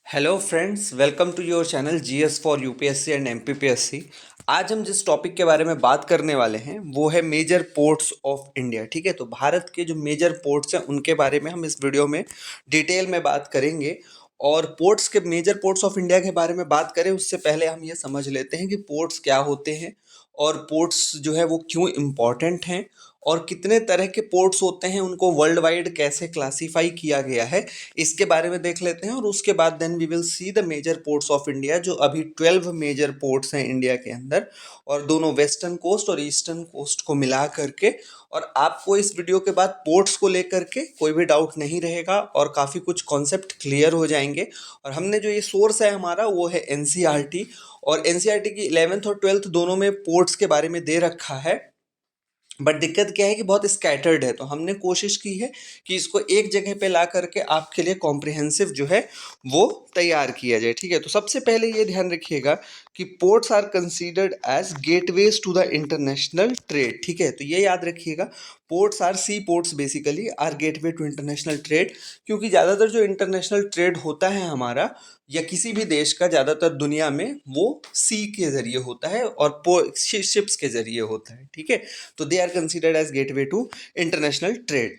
Hello friends, welcome to your channel GS for UPSC and MPPSC. आज हम जिस topic के बारे में बात करने वाले हैं वो है मेजर पोर्ट्स ऑफ इंडिया। ठीक है, तो भारत के जो मेजर पोर्ट्स हैं उनके बारे में हम इस वीडियो में डिटेल में बात करेंगे। और पोर्ट्स के मेजर पोर्ट्स ऑफ इंडिया के बारे में बात करें उससे पहले हम ये समझ लेते हैं कि पोर्ट्स क्या होते हैं और पोर्ट्स जो है वो क्यों इम्पॉर्टेंट हैं और कितने तरह के पोर्ट्स होते हैं, उनको वर्ल्ड वाइड कैसे क्लासीफाई किया गया है, इसके बारे में देख लेते हैं। और उसके बाद then we will see the major ports of India, जो अभी 12 मेजर पोर्ट्स हैं इंडिया के अंदर, और दोनों वेस्टर्न कोस्ट और ईस्टर्न कोस्ट को मिला करके। और आपको इस वीडियो के बाद पोर्ट्स को लेकर के कोई भी डाउट नहीं रहेगा और काफ़ी कुछ कॉन्सेप्ट क्लियर हो जाएंगे। और हमने जो ये सोर्स है हमारा वो है एनसीईआरटी, और एनसीईआरटी की 11th और 12th दोनों में पोर्ट्स के बारे में दे रखा है। बट दिक्कत क्या है कि बहुत स्कैटर्ड है, तो हमने कोशिश की है कि इसको एक जगह पे ला करके आपके लिए कॉम्प्रिहेंसिव जो है वो तैयार किया जाए। ठीक है, तो सबसे पहले ये ध्यान रखिएगा कि ports are considered as gateways to the international trade. ठीक है, तो ये याद रखिएगा, ports are sea ports basically are gateway to international trade, क्योंकि ज़्यादातर जो इंटरनेशनल ट्रेड होता है हमारा या किसी भी देश का ज़्यादातर दुनिया में वो सी के ज़रिए होता है और शिप्स के ज़रिए होता है। ठीक है, तो they are considered as gateway to international trade.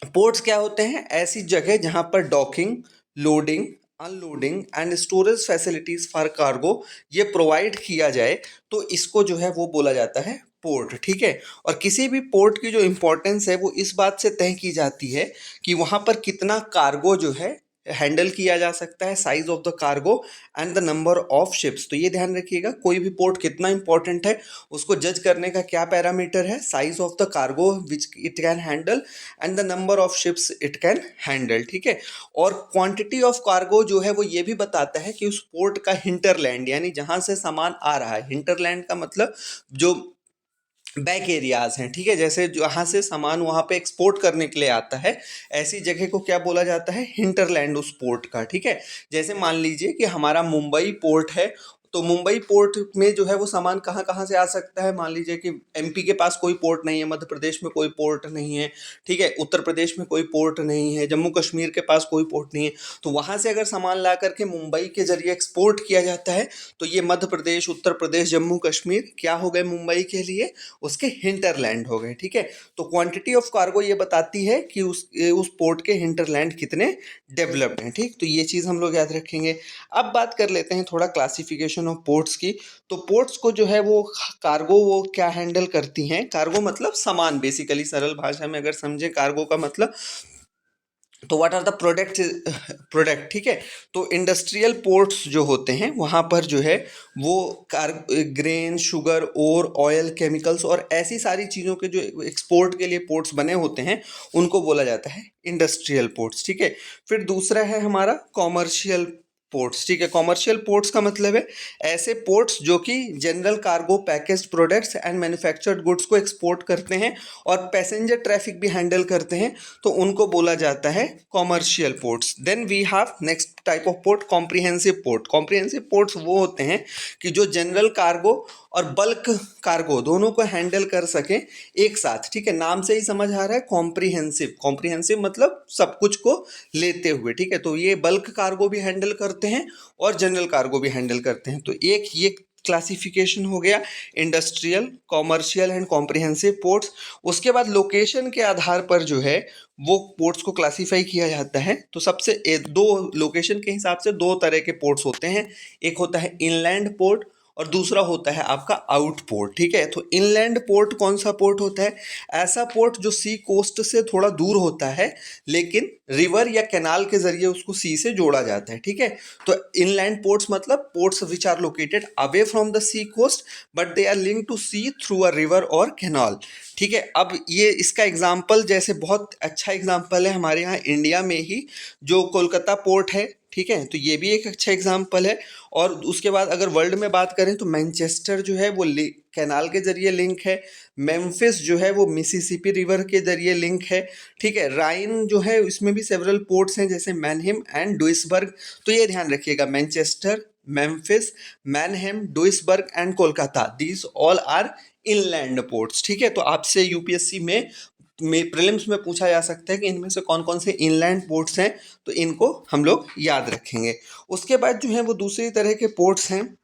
Ports क्या होते हैं? ऐसी जगह जहां पर docking, loading, unloading and storage facilities for cargo ये प्रोवाइड किया जाए, तो इसको जो है वो बोला जाता है पोर्ट। ठीक है, और किसी भी पोर्ट की जो इंपॉर्टेंस है वो इस बात से तय की जाती है कि वहां पर कितना कार्गो जो है हैंडल किया जा सकता है, size of the cargo and the number of ships. तो ये ध्यान रखिएगा, कोई भी पोर्ट कितना इंपॉर्टेंट है उसको जज करने का क्या पैरामीटर है? Size of the cargo which it can handle and the number of ships it can handle. ठीक है, और क्वांटिटी ऑफ कार्गो जो है वो ये भी बताता है कि उस पोर्ट का हिंटरलैंड, यानी जहां से सामान आ रहा है, हिंटरलैंड का मतलब जो बैक एरियाज हैं। ठीक है, जैसे जहाँ से सामान वहाँ पे एक्सपोर्ट करने के लिए आता है, ऐसी जगह को क्या बोला जाता है? हिंटरलैंड उस पोर्ट का। ठीक है, जैसे मान लीजिए कि हमारा मुंबई पोर्ट है, तो मुंबई पोर्ट में जो है वो सामान कहाँ कहाँ से आ सकता है? मान लीजिए कि एमपी के पास कोई पोर्ट नहीं है, मध्य प्रदेश में कोई पोर्ट नहीं है, ठीक है, उत्तर प्रदेश में कोई पोर्ट नहीं है, जम्मू कश्मीर के पास कोई पोर्ट नहीं है, तो वहाँ से अगर सामान ला करके मुंबई के जरिए एक्सपोर्ट किया जाता है, तो ये मध्य प्रदेश, उत्तर प्रदेश, जम्मू कश्मीर क्या हो गए मुंबई के लिए? उसके हिंटरलैंड हो गए। ठीक है, तो क्वांटिटी ऑफ कार्गो ये बताती है कि उस पोर्ट के हिंटरलैंड कितने डेवलप्ड हैं। ठीक, तो ये चीज़ हम लोग याद रखेंगे। अब बात कर लेते हैं थोड़ा क्लासिफिकेशन ऑफ पोर्ट्स की। तो पोर्ट्स को जो है वो कार्गो वो क्या हैंडल करती हैं? कार्गो मतलब सामान, बेसिकली सरल भाषा में अगर समझे कार्गो का मतलब, तो व्हाट आर द प्रोडक्ट। ठीक है, तो इंडस्ट्रियल पोर्ट्स जो होते हैं वहाँ पर जो है वो ग्रेन, शुगर, और ऑयल, केमिकल्स और ऐसी सारी चीज़ों के जो एक्सपोर्ट के लिए पोर्ट्स बने होते हैं उनको बोला जाता है इंडस्ट्रियल पोर्ट्स। ठीक है, फिर दूसरा है हमारा कॉमर्शियल पोर्ट्स। ठीक है, कॉमर्शियल पोर्ट्स का मतलब है ऐसे पोर्ट्स जो कि general cargo, packaged products and manufactured goods को एक्सपोर्ट करते हैं और पैसेंजर ट्रैफिक भी हैंडल करते हैं, तो उनको बोला जाता है commercial ports. Then we have next type of port, comprehensive port. Comprehensive ports वो होते हैं कि जो जनरल कार्गो और बल्क कार्गो दोनों को हैंडल कर सकें एक साथ। ठीक है, नाम से ही समझ आ रहा है कॉम्प्रिहेंसिव। कॉम्प्रिहेंसिव मतलब सब कुछ को लेते हुए। ठीक है, तो ये बल्क कार्गो भी हैंडल करते हैं और जनरल कार्गो भी हैंडल करते हैं। तो एक ये क्लासिफिकेशन हो गया industrial, commercial and comprehensive ports. उसके बाद लोकेशन के आधार पर जो है वो पोर्ट्स को क्लासीफाई किया जाता है। तो सबसे दो लोकेशन के हिसाब से दो तरह के पोर्ट्स होते हैं, एक होता है इनलैंड पोर्ट और दूसरा होता है आपका आउट पोर्ट। ठीक है, तो इनलैंड पोर्ट कौन सा पोर्ट होता है? ऐसा पोर्ट जो सी कोस्ट से थोड़ा दूर होता है लेकिन रिवर या कैनाल के जरिए उसको सी से जोड़ा जाता है। ठीक है, तो इनलैंड पोर्ट्स मतलब ports which are located away from the sea coast but they are link to sea through a river और कैनाल। ठीक है, अब ये इसका एग्जाम्पल, जैसे बहुत अच्छा एग्जाम्पल है हमारे यहाँ इंडिया में ही जो कोलकाता पोर्ट है। ठीक है, तो ये भी एक अच्छा एग्जाम्पल है। और उसके बाद अगर वर्ल्ड में बात करें तो मैनचेस्टर जो है वो कैनाल के जरिए लिंक है, मेम्फिस जो है वो मिसिसिपी रिवर के जरिए लिंक है। ठीक है, राइन जो है इसमें भी सेवरल पोर्ट्स हैं जैसे मैनहिम एंड डुइसबर्ग। तो ये ध्यान रखिएगा, Manchester, Memphis, Mannheim, Duisburg and Kolkata, these all are inland ports. ठीक है, तो आपसे यूपीएससी में प्रीलिम्स में पूछा जा सकता है कि इनमें से कौन कौन से इनलैंड पोर्ट्स हैं, तो इनको हम लोग याद रखेंगे। उसके बाद जो है वो दूसरी तरह के पोर्ट्स हैं,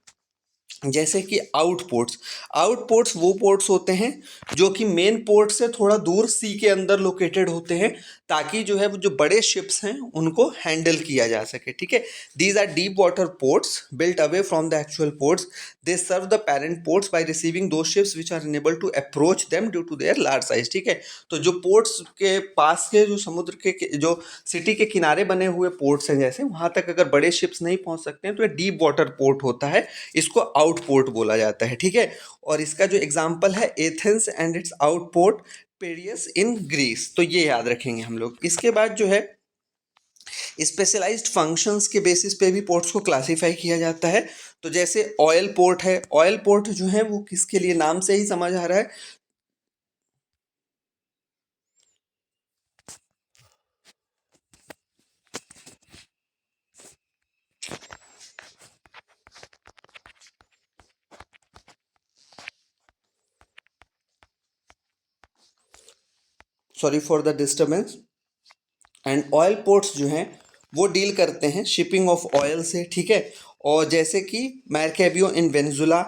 जैसे कि आउटपोर्ट्स। आउटपोर्ट्स वो पोर्ट्स होते हैं जो कि मेन पोर्ट से थोड़ा दूर सी के अंदर लोकेटेड होते हैं, ताकि जो है वो जो बड़े शिप्स हैं उनको हैंडल किया जा सके, ठीक है। These are deep water ports built away from the actual ports. They serve the parent ports by receiving the ships which are unable to approach them due to their large size, ठीक है। तो जो ports के पास के जो समुद्र के जो सिटी के किनारे बने हुए पोर्ट्स हैं, जैसे वहां तक अगर बड़े शिप्स नहीं पहुंच सकते हैं तो ये डीप वाटर पोर्ट होता है, इसको आउटपोर्ट बोला जाता है, ठीक है। और इसका जो एग्जांपल है Athens and its outport Piraeus in Greece, तो ये याद रखेंगे हम लोग। इसके बाद जो है स्पेशलाइज्ड फंक्शंस के बेसिस पे भी पोर्ट्स को क्लासिफाई किया जाता है। तो जैसे ऑयल पोर्ट है, ऑयल पोर्ट जो है वो किसके लिए, नाम से ही समझ आ रहा है, sorry for the disturbance. And oil ports जो हैं वो डील करते हैं शिपिंग ऑफ ऑयल से, ठीक है। और जैसे कि मैरकैबियो इन वेनेजुला,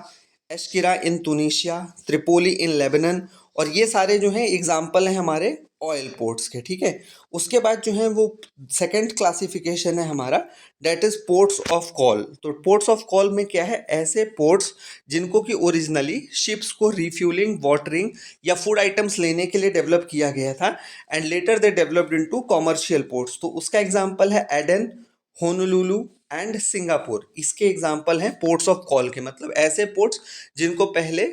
एशकिरा इन तुनिशिया, त्रिपोली इन लेबनन, और ये सारे जो हैं एग्जाम्पल हैं हमारे ऑयल पोर्ट्स के, ठीक है। उसके बाद जो है वो सेकंड क्लासिफिकेशन है हमारा, that is ports of call. तो पोर्ट्स ऑफ कॉल में क्या है, ऐसे पोर्ट्स जिनको कि ओरिजिनली शिप्स को रिफ्यूलिंग, वाटरिंग या फूड आइटम्स लेने के लिए डेवलप किया गया था, and later they developed into commercial ports. तो उसका एग्जांपल है एडन, होनोलुलु एंड सिंगापुर। इसके एग्जांपल हैं पोर्ट्स ऑफ कॉल के, मतलब ऐसे पोर्ट्स जिनको पहले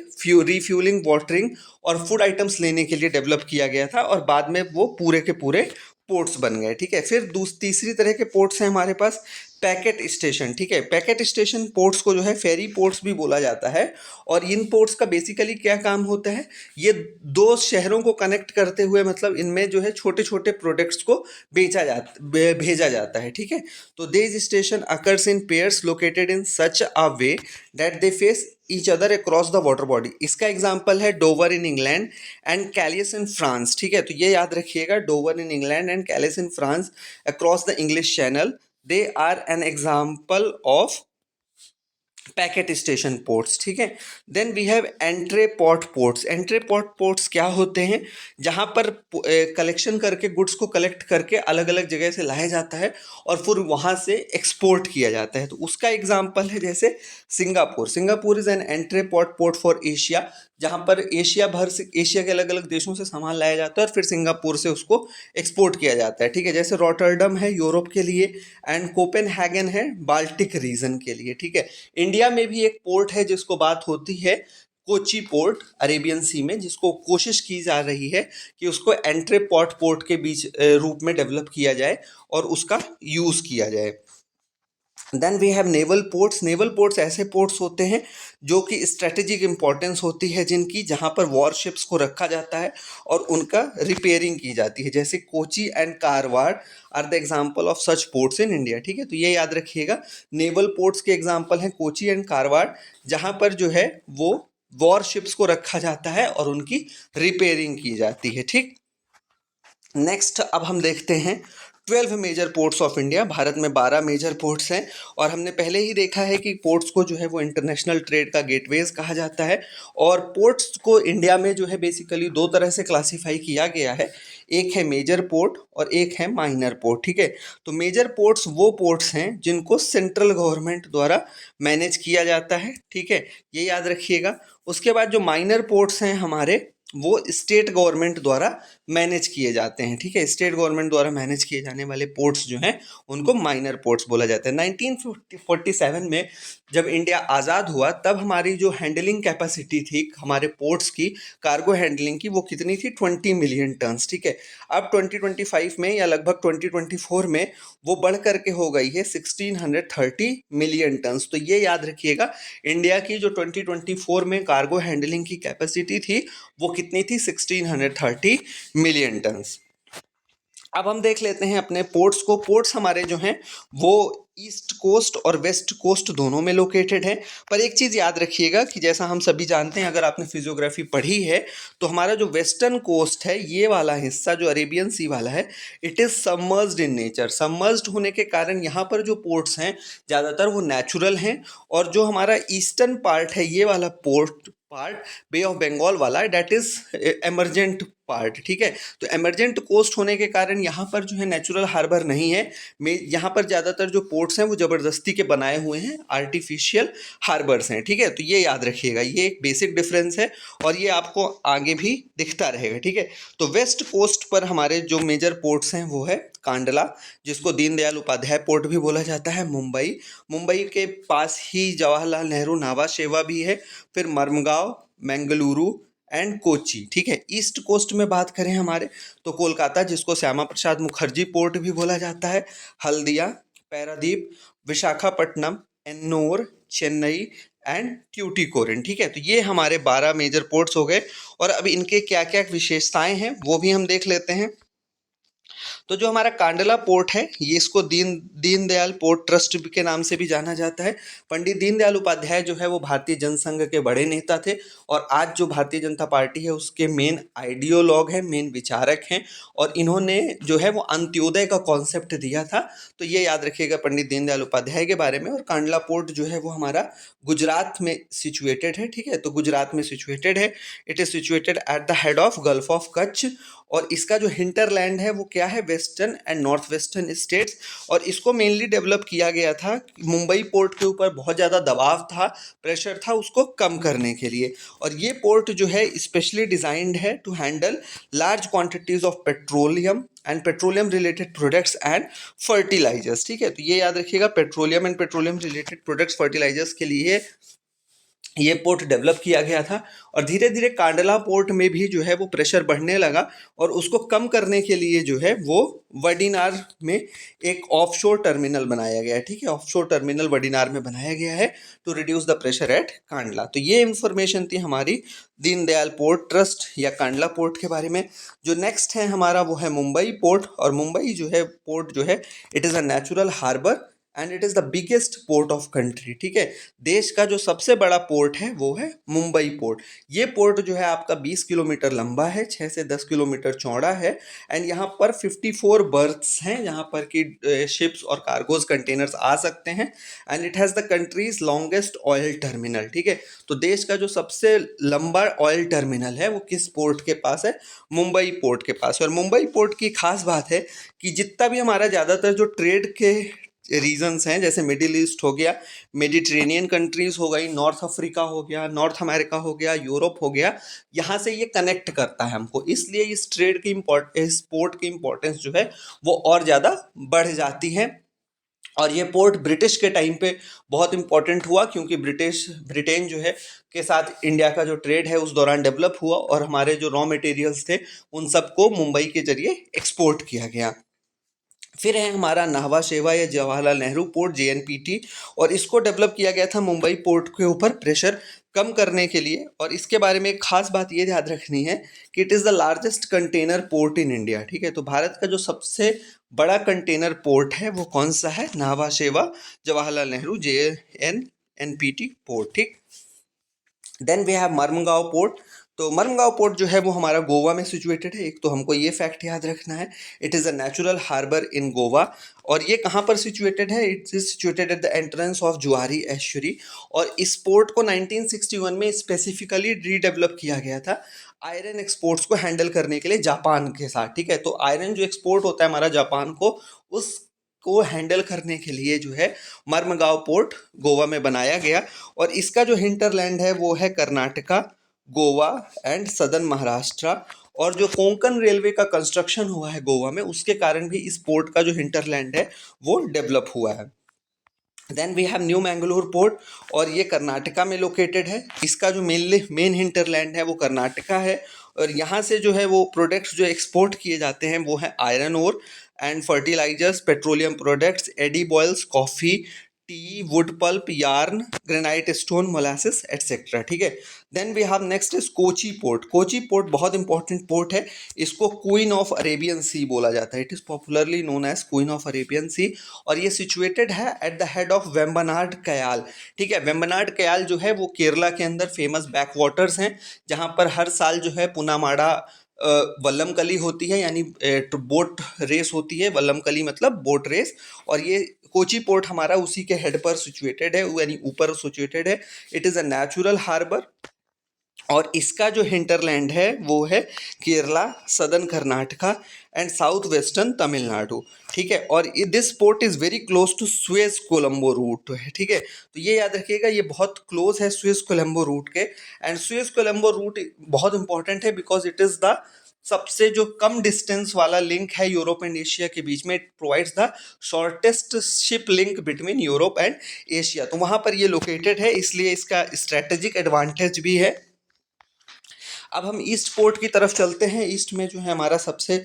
रिफ्यूलिंग, वाटरिंग और फूड आइटम्स लेने के लिए डेवलप किया गया था, और बाद में वो पूरे के पूरे पोर्ट्स बन गए, ठीक है। फिर तीसरी तरह के पोर्ट्स हैं हमारे पास पैकेट स्टेशन, ठीक है। पैकेट स्टेशन पोर्ट्स को जो है फेरी पोर्ट्स भी बोला जाता है, और इन पोर्ट्स का बेसिकली क्या काम होता है, ये दो शहरों को कनेक्ट करते हुए, मतलब इनमें जो है छोटे छोटे प्रोडक्ट्स को भेजा जाता है, ठीक है। तो this station occurs in pairs located in such a way that they face each other across the water body. इसका एग्जाम्पल है Dover in England and Calais in France, ठीक है। तो ये याद रखिएगा, Dover in England and Calais in France across the English channel, they are an example of packet station ports, ठीक है। Then we have entrepot ports. Entrepot ports क्या होते हैं, जहां पर कलेक्शन करके, गुड्स को कलेक्ट करके अलग अलग जगह से लाया जाता है और फिर वहां से एक्सपोर्ट किया जाता है। तो उसका एग्जांपल है जैसे Singapore. Singapore is an entrepot port for Asia, जहां पर एशिया भर से, एशिया के अलग अलग देशों से सामान लाया जाता है और फिर सिंगापुर से उसको एक्सपोर्ट किया जाता है, ठीक है। जैसे रॉटरडम है यूरोप के लिए, एंड कोपेनहेगन है बाल्टिक रीजन के लिए, ठीक है। इंडिया में भी एक पोर्ट है जिसको बात होती है, कोची पोर्ट अरेबियन सी में, जिसको कोशिश की जा रही है कि उसको एंट्रे पोर्ट के बीच रूप में डेवलप किया जाए और उसका यूज़ किया जाए। Then we have naval ports. Naval ports ऐसे पोर्ट्स होते हैं जो कि स्ट्रेटेजिक इंपॉर्टेंस होती है जिनकी, जहां पर वॉरशिप्स को रखा जाता है और उनका रिपेयरिंग की जाती है, जैसे Kochi and Karwar are the example of such ports in India, ठीक है। तो ये याद रखिएगा, नेवल पोर्ट्स के एग्जाम्पल हैं कोची एंड कारवार, जहां पर जो है वो वॉरशिप्स को रखा जाता है और उनकी रिपेयरिंग की जाती है, ठीक। नेक्स्ट अब हम देखते हैं 12 major ports of India. Bharat में 12 मेजर पोर्ट्स हैं, और हमने पहले ही देखा है कि पोर्ट्स को जो है वो इंटरनेशनल ट्रेड का गेटवेज कहा जाता है। और पोर्ट्स को इंडिया में जो है बेसिकली दो तरह से क्लासीफाई किया गया है, एक है मेजर पोर्ट और एक है माइनर पोर्ट, ठीक है। तो मेजर पोर्ट्स वो पोर्ट्स हैं जिनको सेंट्रल गवर्नमेंट द्वारा मैनेज किया जाता है, ठीक है, ये याद रखिएगा। उसके बाद जो माइनर पोर्ट्स हैं हमारे, वो स्टेट गवर्नमेंट द्वारा मैनेज किए जाते हैं, ठीक है। स्टेट गवर्नमेंट द्वारा मैनेज किए जाने वाले पोर्ट्स जो हैं उनको माइनर पोर्ट्स बोला जाता है। 1947 में जब इंडिया आज़ाद हुआ, तब हमारी जो हैंडलिंग कैपेसिटी थी हमारे पोर्ट्स की, कार्गो हैंडलिंग की, वो कितनी थी, 20 मिलियन टन्स, ठीक है। अब 2025 में या लगभग 2024 में वो बढ़ करके हो गई है 1630 मिलियन टन्स। तो ये याद रखिएगा, इंडिया की जो 2024 में कार्गो हैंडलिंग की कैपेसिटी थी वो कितनी थी, 1630 मिलियन टन्स। अब हम देख लेते हैं अपने पोर्ट्स को। पोर्ट्स हमारे जो हैं वो ईस्ट कोस्ट और वेस्ट कोस्ट दोनों में लोकेटेड है। पर एक चीज़ याद रखिएगा कि जैसा हम सभी जानते हैं, अगर आपने फिजियोग्राफी पढ़ी है, तो हमारा जो वेस्टर्न कोस्ट है, ये वाला हिस्सा जो अरेबियन सी वाला है, it is submerged in nature. Submerged होने के कारण यहाँ पर जो पोर्ट्स हैं ज़्यादातर वो नेचुरल हैं। और जो हमारा ईस्टर्न पार्ट है, ये वाला port part bay of Bengal वाला, डेट इज एमरजेंट पार्ट, ठीक है। तो एमरजेंट कोस्ट होने के कारण यहाँ पर जो है नेचुरल हार्बर नहीं है। यहाँ पर ज़्यादातर जो पोर्ट्स हैं वो ज़बरदस्ती के बनाए हुए हैं, आर्टिफिशियल हार्बर्स हैं, ठीक है। तो ये याद रखिएगा, ये एक बेसिक डिफरेंस है और ये आपको आगे भी दिखता रहेगा, ठीक है। तो वेस्ट कोस्ट पर हमारे जो मेजर पोर्ट्स हैं वो है कांडला, जिसको दीनदयाल उपाध्याय पोर्ट भी बोला जाता है। मुंबई के पास ही जवाहरलाल नेहरू नावा शेवा भी है। फिर मरमगांव, बेंगलुरु एंड कोची, ठीक है। ईस्ट कोस्ट में बात करें हमारे, तो कोलकाता, जिसको श्यामा प्रसाद मुखर्जी पोर्ट भी बोला जाता है, हल्दिया, पैरादीप, विशाखापट्टनम, एन्नोर, चेन्नई एंड ट्यूटिकोरिन, ठीक है। तो ये हमारे 12 मेजर पोर्ट्स हो गए। और अब इनके क्या क्या विशेषताएं हैं वो भी हम देख लेते हैं। तो जो हमारा कांडला पोर्ट है, ये इसको दीनदयाल पोर्ट ट्रस्ट के नाम से भी जाना जाता है। पंडित दीनदयाल उपाध्याय जो है वो भारतीय जनसंघ के बड़े नेता थे और आज जो भारतीय जनता पार्टी है उसके मेन आइडियोलॉग हैं, मेन विचारक हैं। और इन्होंने जो है वो अंत्योदय का कॉन्सेप्ट दिया था। तो ये याद रखिएगा पंडित दीनदयाल उपाध्याय के बारे में। और कांडला पोर्ट जो है वो हमारा गुजरात में सिचुएटेड है, ठीक है। तो गुजरात में सिचुएटेड है। It is situated at the head of gulf of Kutch. और इसका जो हिंटरलैंड है वो क्या है, western and north western states. और इसको मेनली डेवलप किया गया था, मुंबई पोर्ट के ऊपर बहुत ज़्यादा दबाव था, प्रेशर था, उसको कम करने के लिए। और ये पोर्ट जो है स्पेशली डिजाइंड है to handle large quantities of petroleum and petroleum related products and fertilisers, ठीक है। तो ये याद रखिएगा, petroleum and petroleum related products, fertilisers के लिए ये पोर्ट डेवलप किया गया था। और धीरे धीरे कांडला पोर्ट में भी जो है वो प्रेशर बढ़ने लगा और उसको कम करने के लिए जो है वो वडीनार में एक ऑफशोर टर्मिनल बनाया गया है, ठीक है। ऑफशोर टर्मिनल वडीनार में बनाया गया है to reduce the pressure at Kandla. तो ये इंफॉर्मेशन थी हमारी दीनदयाल पोर्ट ट्रस्ट या कांडला पोर्ट के बारे में। जो नेक्स्ट है हमारा वो है मुंबई पोर्ट। और मुंबई जो है पोर्ट जो है, it is a natural harbour and it is the biggest port of country, ठीक है। देश का जो सबसे बड़ा पोर्ट है वो है मुंबई पोर्ट। ये पोर्ट जो है आपका 20 किलोमीटर लंबा है, 6 से 10 किलोमीटर चौड़ा है। एंड यहाँ पर 54 बर्थ्स हैं जहाँ पर कि शिप्स और कार्गोज कंटेनर्स आ सकते हैं। And it has the countries longest oil terminal, ठीक है। तो देश का जो सबसे लंबा ऑयल टर्मिनल है वो किस पोर्ट के पास है, मुंबई पोर्ट के पास। और मुंबई पोर्ट की खास बात है कि जितना भी हमारा ज़्यादातर जो ट्रेड के रीजन्स हैं, जैसे मिडिल ईस्ट हो गया, मेडिटेरेनियन कंट्रीज हो गई, नॉर्थ अफ्रीका हो गया, नॉर्थ अमेरिका हो गया, यूरोप हो गया, यहाँ से ये कनेक्ट करता है हमको। इसलिए इस ट्रेड की इस पोर्ट की इम्पोर्टेंस जो है वो और ज़्यादा बढ़ जाती है। और ये पोर्ट ब्रिटिश के टाइम पे बहुत इंपॉर्टेंट हुआ, क्योंकि ब्रिटेन जो है के साथ इंडिया का जो ट्रेड है उस दौरान डेवलप हुआ और हमारे जो रॉ मटेरियल्स थे उन सबको मुंबई के जरिए एक्सपोर्ट किया गया। फिर है हमारा नाहवा शेवा या जवाहरलाल नेहरू पोर्ट, JNPT। और इसको डेवलप किया गया था मुंबई पोर्ट के ऊपर प्रेशर कम करने के लिए। और इसके बारे में एक खास बात ये याद रखनी है कि it is the largest container port in India, ठीक है। तो भारत का जो सबसे बड़ा कंटेनर पोर्ट है वो कौन सा है, नाहवा शेवा जवाहरलाल नेहरू JNPT पोर्ट, ठीक। Then we have Marmagao port. तो मरमगांव पोर्ट जो है वो हमारा गोवा में सिचुएटेड है। एक तो हमको ये फैक्ट याद रखना है, it is a natural harbour in Goa. और ये कहाँ पर सिचुएटेड है, it is situated at the entrance of Zuari estuary. और इस पोर्ट को 1961 में स्पेसिफिकली रीडेवलप किया गया था आयरन एक्सपोर्ट्स को हैंडल करने के लिए जापान के साथ, ठीक है। तो आयरन जो एक्सपोर्ट होता है हमारा जापान उस को हैंडल करने के लिए जो है मरमगांव पोर्ट गोवा में बनाया गया। और इसका जो हिंटरलैंड है वो है कर्नाटका, गोवा एंड सदर्न महाराष्ट्र। और जो कोंकण रेलवे का कंस्ट्रक्शन हुआ है गोवा में, उसके कारण भी इस पोर्ट का जो हिंटरलैंड है वो डेवलप हुआ है। Then we have new Mangalore port. और ये कर्नाटका में लोकेटेड है। इसका जो मेन हिंटरलैंड है वो कर्नाटका है। और यहाँ से जो है वो प्रोडक्ट्स जो एक्सपोर्ट किए जाते हैं वो है iron ore and fertilizers, petroleum products, edible oils, coffee, tea, wood pulp, yarn, granite stone, molasses etcetera, ठीक है। Then we have next is Kochi port. Kochi port बहुत इंपॉर्टेंट पोर्ट है। इसको क्वीन ऑफ अरेबियन सी बोला जाता है। It is popularly known as queen of Arabian sea, और ये सिचुएटेड है at the head of Vembanad Kayal, ठीक है। वेम्बनाड कयाल जो है वो केरला के अंदर फेमस बैक वाटर्स हैं, जहाँ पर हर साल जो है पुनामाड़ा वल्लम कली होती है, यानी बोट रेस होती है। वल्लम कली मतलब बोट रेस, और ये कोची पोर्ट हमारा उसी के हेड पर सिचुएटेड है, यानी ऊपर सिचुएटेड है। It is a natural harbour, और इसका जो हिंटरलैंड है वो है Kerala, southern Karnataka and south western Tamil Nadu, ठीक है। और this port is very close to Suez Colombo route है, ठीक है। तो ये याद रखिएगा, ये बहुत क्लोज है स्वेज कोलंबो रूट के। एंड स्वेज कोलंबो रूट बहुत इंपॉर्टेंट है बिकॉज इट इज़ द सबसे जो कम डिस्टेंस वाला लिंक है यूरोप एंड एशिया के बीच में। It provides the shortest ship link between Europe and Asia, तो वहाँ पर ये लोकेटेड है, इसलिए इसका स्ट्रेटेजिक एडवांटेज भी है। अब हम ईस्ट पोर्ट की तरफ चलते हैं। ईस्ट में जो है हमारा सबसे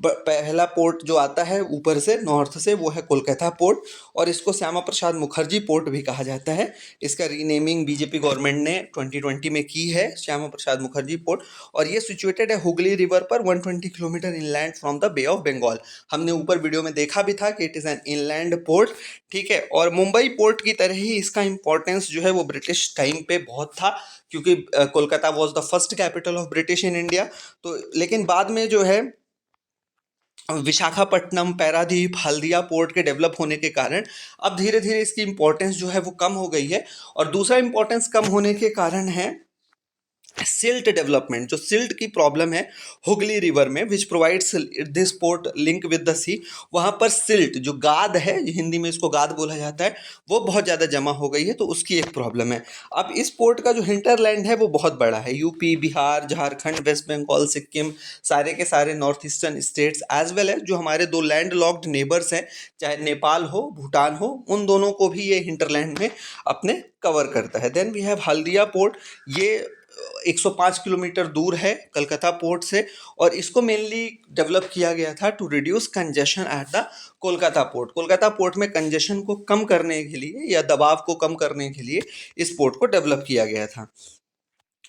पहला पोर्ट जो आता है ऊपर से नॉर्थ से, वो है कोलकाता पोर्ट, और इसको श्यामा प्रसाद मुखर्जी पोर्ट भी कहा जाता है। इसका रीनेमिंग बीजेपी गवर्नमेंट ने 2020 में की है, श्यामा प्रसाद मुखर्जी पोर्ट। और ये सिचुएटेड है हुगली रिवर पर 120 kilometre inland from the bay of Bengal. हमने ऊपर वीडियो में देखा भी था कि it is an inland port, ठीक है। और मुंबई पोर्ट की तरह ही इसका इंपॉर्टेंस जो है वो ब्रिटिश टाइम पे बहुत था, क्योंकि Kolkata was the first capital of British in India. तो लेकिन बाद में जो है विशाखापट्टनम, पैरादीप, हल्दिया पोर्ट के डेवलप होने के कारण अब धीरे धीरे इसकी इंपॉर्टेंस जो है वो कम हो गई है। और दूसरा इंपॉर्टेंस कम होने के कारण है सिल्ट डेवलपमेंट। जो सिल्ट की प्रॉब्लम है हुगली रिवर में, which provides this port link with the sea, वहाँ पर सिल्ट जो गाद है, हिंदी में इसको गाद बोला जाता है, वो बहुत ज़्यादा जमा हो गई है, तो उसकी एक प्रॉब्लम है। अब इस पोर्ट का जो हिंटरलैंड है वो बहुत बड़ा है। यूपी, बिहार, झारखंड, वेस्ट बंगाल, सिक्किम, सारे के सारे north eastern states as well as जो हमारे दो लैंड लॉक्ड नेबर्स हैं, चाहे नेपाल हो, भूटान हो, उन दोनों को भी ये हिंटरलैंड में अपने कवर करता है। Then we have Haldia port. ये 105 किलोमीटर दूर है कलकत्ता पोर्ट से, और इसको मेनली डेवलप किया गया था to reduce congestion at the Kolkata port. Kolkata port में कंजेशन को कम करने के लिए या दबाव को कम करने के लिए इस पोर्ट को डेवलप किया गया था।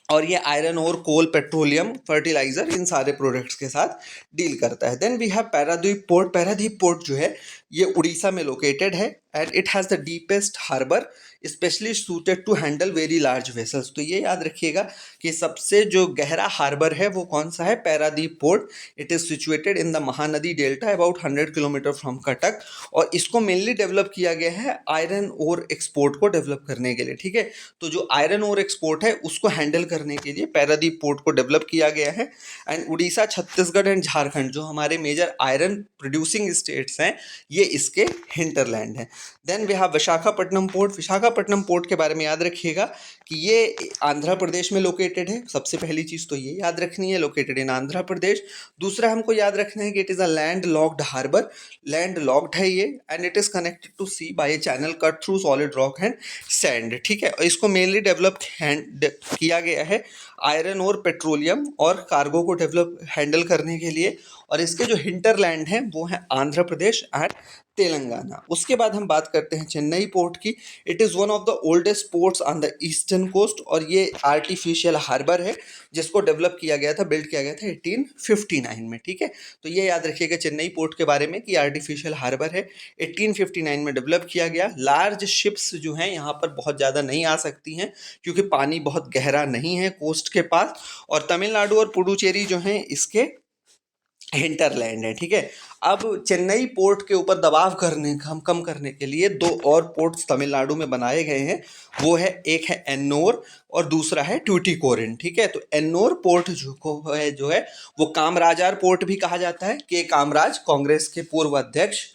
और ये आयरन और कोल, पेट्रोलियम, फर्टिलाइजर, इन सारे प्रोडक्ट्स के साथ डील करता है। Then we have Paradip port. Paradip port जो है ये उड़ीसा में लोकेटेड है, and it has the deepest harbour specially suited to handle very large vessels. तो ये याद रखिएगा कि सबसे जो गहरा हार्बर है वो कौन सा है, Paradip port. It is situated in the Mahanadi delta about 100 kilometre from Cuttack, और इसको मेनली डेवलप किया गया है आयरन और एक्सपोर्ट को डेवलप करने के लिए, ठीक है। तो जो आयरन और एक्सपोर्ट है उसको हैंडल करने के लिए पारादीप पोर्ट को डेवलप किया गया है। एंड उड़ीसा, छत्तीसगढ़ एंड झारखंड जो हमारे मेजर आयरन प्रोड्यूसिंग स्टेट्स हैं, ये इसके हिंटरलैंड हैं। Then we have Visakhapatnam port. Visakhapatnam port के बारे में याद रखिएगा कि ये आंध्र प्रदेश में लोकेटेड है। सबसे पहली चीज़ तो ये याद रखनी है, लोकेटेड इन आंध्र प्रदेश। दूसरा हमको याद रखना है कि it is a land locked harbour. Land locked है ये, and it is connected to sea by a channel cut through solid rock and sand, ठीक है। और इसको मेनली डेवलप किया गया है आयरन और पेट्रोलियम और कार्गो को डेवलप हैंडल करने के लिए। और इसके जो हिंटरलैंड हैं वो हैं आंध्र प्रदेश एंड तेलंगाना। उसके बाद हम बात करते हैं चेन्नई पोर्ट की। It is one of the oldest ports on the eastern coast, और ये आर्टिफिशियल हार्बर है जिसको डेवलप किया गया था, बिल्ड किया गया था 1859 में, ठीक है। तो ये याद रखिएगा चेन्नई पोर्ट के बारे में कि आर्टिफिशियल हार्बर है, 1859 में डेवलप किया गया। लार्ज शिप्स जो हैं यहाँ पर बहुत ज़्यादा नहीं आ सकती हैं क्योंकि पानी बहुत गहरा नहीं है कोस्ट के पास, और तमिलनाडु और पुडुचेरी जो हैं इसके हिंटरलैंड है, ठीक है। अब चेन्नई पोर्ट के ऊपर दबाव कम करने के लिए दो और पोर्ट्स तमिलनाडु में बनाए गए हैं। वो है, एक है एन्नोर और दूसरा है ट्यूटिकोरिन, ठीक है। तो एन्नोर पोर्ट जो है वो कामराजार पोर्ट भी कहा जाता है, के कामराज, कांग्रेस के पूर्व अध्यक्ष।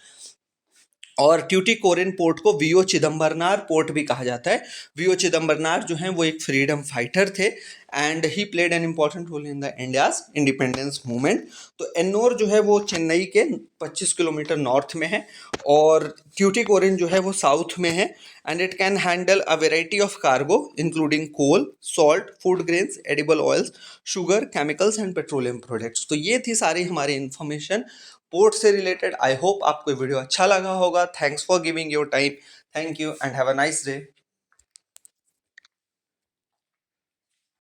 और ट्यूटिकोरिन पोर्ट को वीओ चिदम्बरनार पोर्ट भी कहा जाता है। वीओ चिदम्बरनार जो हैं वो एक फ्रीडम फाइटर थे, and he played an important role in the India's independence movement. तो एन्नोर जो है वो चेन्नई के 25 किलोमीटर नॉर्थ में है, और ट्यूटिकोरिन जो है वो साउथ में है। And it can handle a variety of cargo including coal, salt, food grains, edible oils, sugar, chemicals and petroleum products. तो ये थी सारी हमारी इन्फॉर्मेशन पोर्ट से रिलेटेड। आई होप आपको वीडियो अच्छा लगा होगा। Thanks for giving your time. Thank you and have a nice day.